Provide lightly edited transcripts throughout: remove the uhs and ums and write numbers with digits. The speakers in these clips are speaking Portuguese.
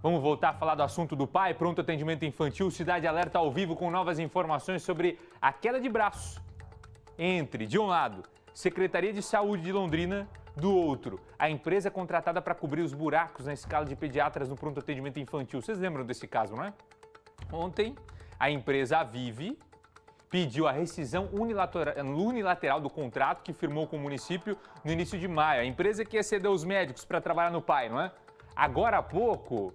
Vamos voltar a falar do assunto do pai, pronto atendimento infantil, Cidade Alerta ao vivo com novas informações sobre a queda de braços entre, de um lado, Secretaria de Saúde de Londrina, do outro, a empresa contratada para cobrir os buracos na escala de pediatras no pronto atendimento infantil. Vocês lembram desse caso, não é? Ontem, a empresa Avive pediu a rescisão unilateral do contrato que firmou com o município no início de maio. A empresa que ia ceder os médicos para trabalhar no pai, não é? Agora há pouco,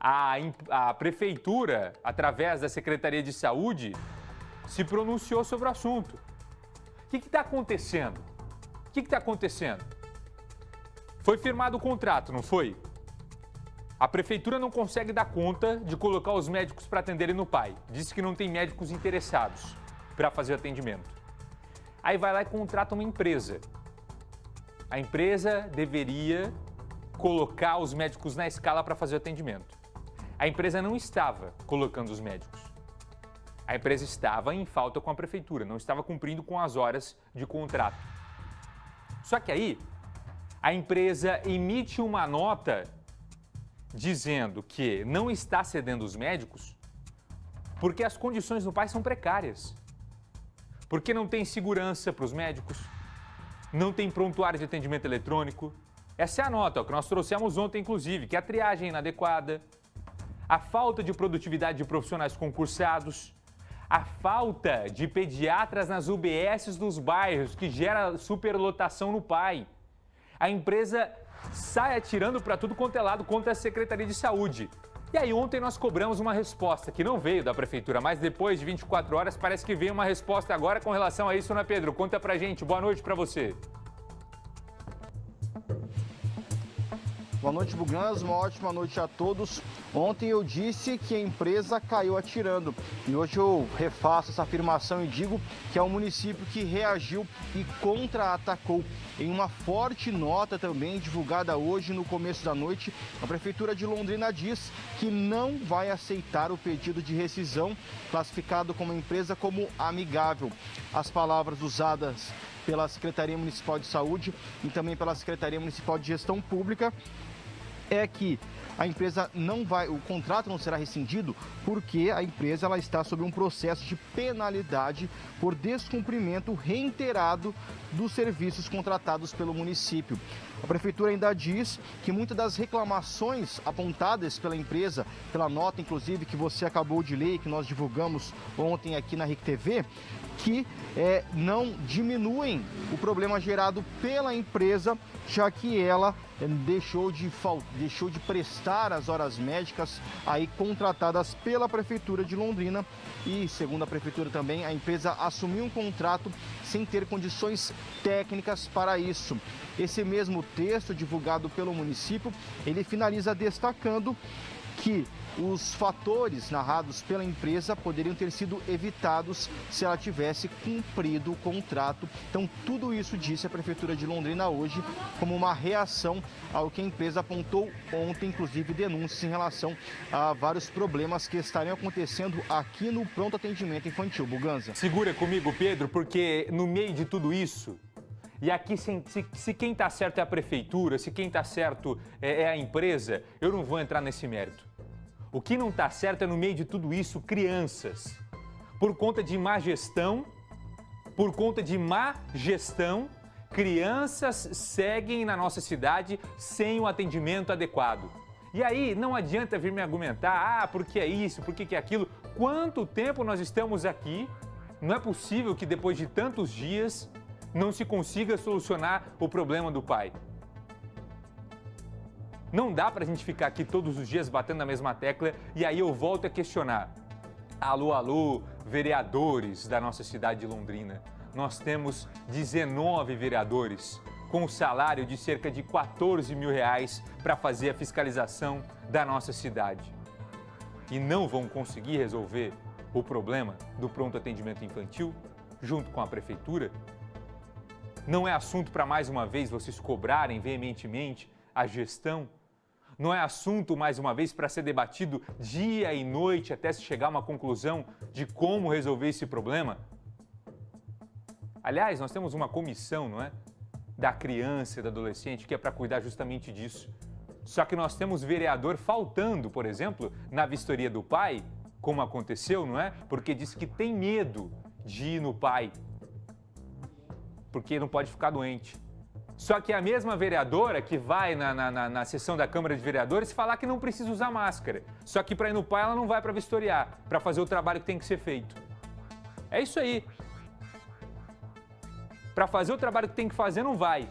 a prefeitura, através da Secretaria de Saúde, se pronunciou sobre o assunto. O que está acontecendo? O que está acontecendo? Foi firmado o contrato, não foi? A prefeitura não consegue dar conta de colocar os médicos para atenderem no pai. Disse que não tem médicos interessados para fazer atendimento. Aí vai lá e contrata uma empresa. A empresa deveria colocar os médicos na escala para fazer o atendimento. A empresa não estava colocando os médicos. A empresa estava em falta com a prefeitura, não estava cumprindo com as horas de contrato. Só que aí, a empresa emite uma nota dizendo que não está cedendo os médicos porque as condições do pai são precárias. Porque não tem segurança para os médicos, não tem prontuário de atendimento eletrônico. Essa é a nota que nós trouxemos ontem, inclusive, que a triagem é inadequada, a falta de produtividade de profissionais concursados, a falta de pediatras nas UBSs dos bairros, que gera superlotação no pai. A empresa sai atirando para tudo quanto é lado contra a Secretaria de Saúde. E aí ontem nós cobramos uma resposta que não veio da prefeitura, mas depois de 24 horas parece que veio uma resposta agora com relação a isso, né, Pedro? Conta pra gente. Boa noite para você. Boa noite, Buganza. Uma ótima noite a todos. Ontem eu disse que a empresa caiu atirando e hoje eu refaço essa afirmação e digo que é o município que reagiu e contra-atacou. Em uma forte nota também divulgada hoje no começo da noite, a Prefeitura de Londrina diz que não vai aceitar o pedido de rescisão classificado como empresa como amigável. As palavras usadas pela Secretaria Municipal de Saúde e também pela Secretaria Municipal de Gestão Pública é que a empresa não vai, o contrato não será rescindido porque a empresa ela está sob um processo de penalidade por descumprimento reiterado dos serviços contratados pelo município. A prefeitura ainda diz que muitas das reclamações apontadas pela empresa, pela nota inclusive que você acabou de ler e que nós divulgamos ontem aqui na RIC TV, que não diminuem o problema gerado pela empresa, já que ela deixou de prestar as horas médicas aí contratadas pela Prefeitura de Londrina e, segundo a Prefeitura também, a empresa assumiu um contrato sem ter condições técnicas para isso. Esse mesmo texto divulgado pelo município, ele finaliza destacando que os fatores narrados pela empresa poderiam ter sido evitados se ela tivesse cumprido o contrato. Então, tudo isso disse a Prefeitura de Londrina hoje como uma reação ao que a empresa apontou ontem, inclusive denúncias em relação a vários problemas que estariam acontecendo aqui no pronto atendimento infantil. Buganza. Segura comigo, Pedro, porque no meio de tudo isso, e aqui se quem está certo é a prefeitura, se quem está certo é a empresa, eu não vou entrar nesse mérito. O que não está certo é, no meio de tudo isso, crianças. Por conta de má gestão, crianças seguem na nossa cidade sem o atendimento adequado. E aí não adianta vir me argumentar, porque é isso, porque é aquilo. Quanto tempo nós estamos aqui? Não é possível que depois de tantos dias não se consiga solucionar o problema do pai. Não dá pra gente ficar aqui todos os dias batendo na mesma tecla e aí eu volto a questionar. Alô, alô, vereadores da nossa cidade de Londrina. Nós temos 19 vereadores com um salário de cerca de R$14 mil para fazer a fiscalização da nossa cidade. E não vão conseguir resolver o problema do pronto atendimento infantil junto com a prefeitura? Não é assunto para mais uma vez vocês cobrarem veementemente a gestão? Não é assunto, mais uma vez, para ser debatido dia e noite até se chegar a uma conclusão de como resolver esse problema? Aliás, nós temos uma comissão, não é? Da criança e do adolescente que é para cuidar justamente disso. Só que nós temos vereador faltando, por exemplo, na vistoria do pai, como aconteceu, não é? Porque diz que tem medo de ir no pai, porque não pode ficar doente. Só que a mesma vereadora que vai na sessão da Câmara de Vereadores falar que não precisa usar máscara. Só que para ir no pai ela não vai para vistoriar, para fazer o trabalho que tem que ser feito. É isso aí. Para fazer o trabalho que tem que fazer não vai.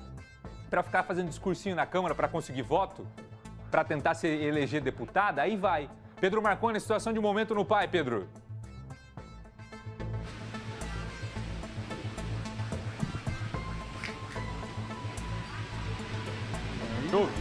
Para ficar fazendo discursinho na Câmara para conseguir voto, para tentar se eleger deputada, aí vai. Pedro Marconi, situação de momento no pai, Pedro. Chove.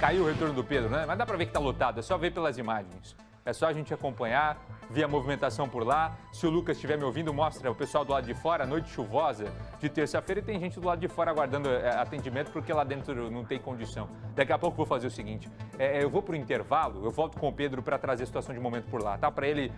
Caiu o retorno do Pedro, né? Mas dá pra ver que tá lotado, é só ver pelas imagens. É só a gente acompanhar, ver a movimentação por lá. Se o Lucas estiver me ouvindo, mostra o pessoal do lado de fora, noite chuvosa de terça-feira, e tem gente do lado de fora aguardando atendimento porque lá dentro não tem condição. Daqui a pouco eu vou fazer o seguinte, eu vou pro intervalo, eu volto com o Pedro para trazer a situação de momento por lá, tá? Para ele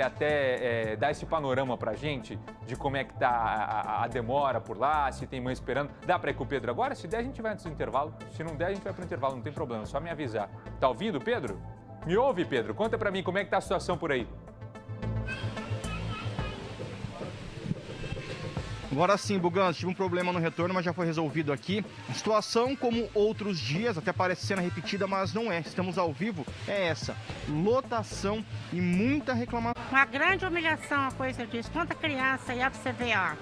até dar esse panorama pra gente de como é que tá a demora por lá, se tem mãe esperando. Dá para ir com o Pedro agora? Se der, a gente vai antes do intervalo. Se não der, a gente vai pro intervalo, não tem problema, é só me avisar. Tá ouvindo, Pedro? Me ouve, Pedro? Conta pra mim como é que tá a situação por aí. Agora sim, Buganza, tive um problema no retorno, mas já foi resolvido aqui. A situação, como outros dias, até parece cena repetida, mas não é. Estamos ao vivo, é essa. Lotação e muita reclamação. Uma grande humilhação a coisa disso. Quanta criança aí, ó, pra você ver, ó.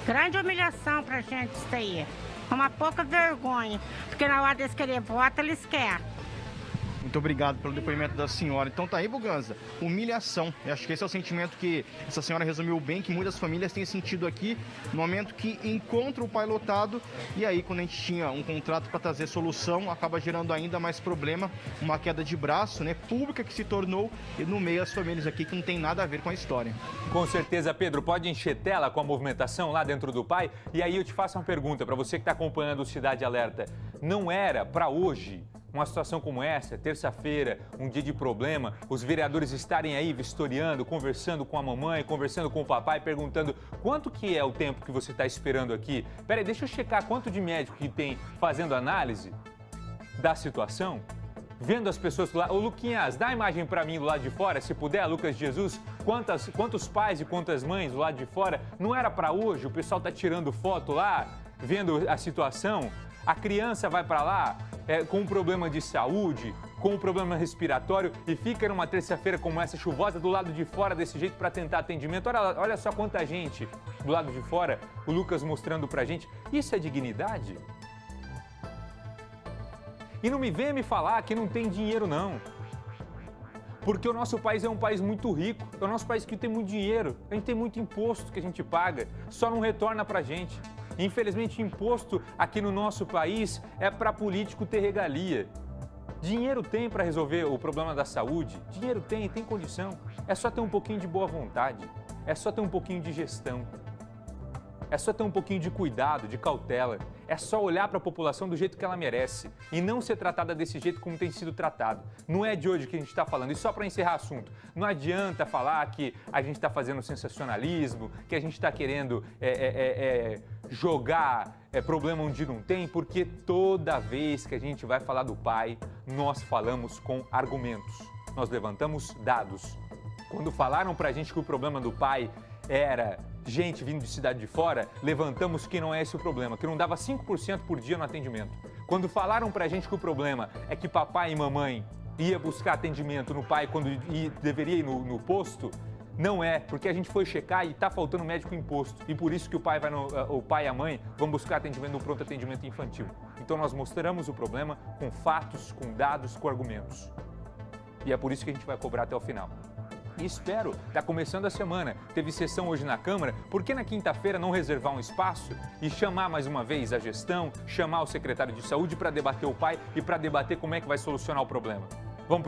Grande humilhação pra gente isso aí. Uma pouca vergonha, porque na hora deles querer voto, eles querem. Muito obrigado pelo depoimento da senhora. Então tá aí, Buganza, humilhação. Eu acho que esse é o sentimento que essa senhora resumiu bem, que muitas famílias têm sentido aqui, no momento que encontra o pai lotado, e aí quando a gente tinha um contrato para trazer solução, acaba gerando ainda mais problema, uma queda de braço, né, pública que se tornou, e no meio as famílias aqui que não tem nada a ver com a história. Com certeza, Pedro, pode encher tela com a movimentação lá dentro do pai? E aí eu te faço uma pergunta para você que está acompanhando o Cidade Alerta. Não era para hoje uma situação como essa, terça-feira, um dia de problema, os vereadores estarem aí vistoriando, conversando com a mamãe, conversando com o papai, perguntando quanto que é o tempo que você está esperando aqui? Peraí, deixa eu checar quanto de médico que tem fazendo análise da situação, vendo as pessoas lá. Ô Luquinhas, dá a imagem para mim do lado de fora, se puder, Lucas Jesus, quantos pais e quantas mães do lado de fora? Não era para hoje, o pessoal tá tirando foto lá, vendo a situação. A criança vai para lá com um problema de saúde, com um problema respiratório e fica numa terça-feira como essa, chuvosa, do lado de fora desse jeito para tentar atendimento. Olha só quanta gente do lado de fora, o Lucas mostrando pra gente. Isso é dignidade? E não me venha me falar que não tem dinheiro, não. Porque o nosso país é um país muito rico, é o nosso país que tem muito dinheiro, a gente tem muito imposto que a gente paga, só não retorna pra gente. Infelizmente, imposto aqui no nosso país é para político ter regalia. Dinheiro tem para resolver o problema da saúde, dinheiro tem condição. É só ter um pouquinho de boa vontade, é só ter um pouquinho de gestão, é só ter um pouquinho de cuidado, de cautela. É só olhar para a população do jeito que ela merece e não ser tratada desse jeito como tem sido tratado. Não é de hoje que a gente está falando. E só para encerrar o assunto, não adianta falar que a gente está fazendo sensacionalismo, que a gente está querendo jogar problema onde não tem, porque toda vez que a gente vai falar do pai, nós falamos com argumentos. Nós levantamos dados. Quando falaram para a gente que o problema do pai era gente vindo de cidade de fora, levantamos que não é esse o problema, que não dava 5% por dia no atendimento. Quando falaram pra gente que o problema é que papai e mamãe ia buscar atendimento no pai quando deveria ir no posto, não é, porque a gente foi checar e tá faltando médico em posto. E por isso que o pai e a mãe vão buscar atendimento no pronto atendimento infantil. Então nós mostramos o problema com fatos, com dados, com argumentos. E é por isso que a gente vai cobrar até o final. E espero, está começando a semana, teve sessão hoje na Câmara, por que na quinta-feira não reservar um espaço e chamar mais uma vez a gestão, chamar o secretário de saúde para debater o pai e para debater como é que vai solucionar o problema?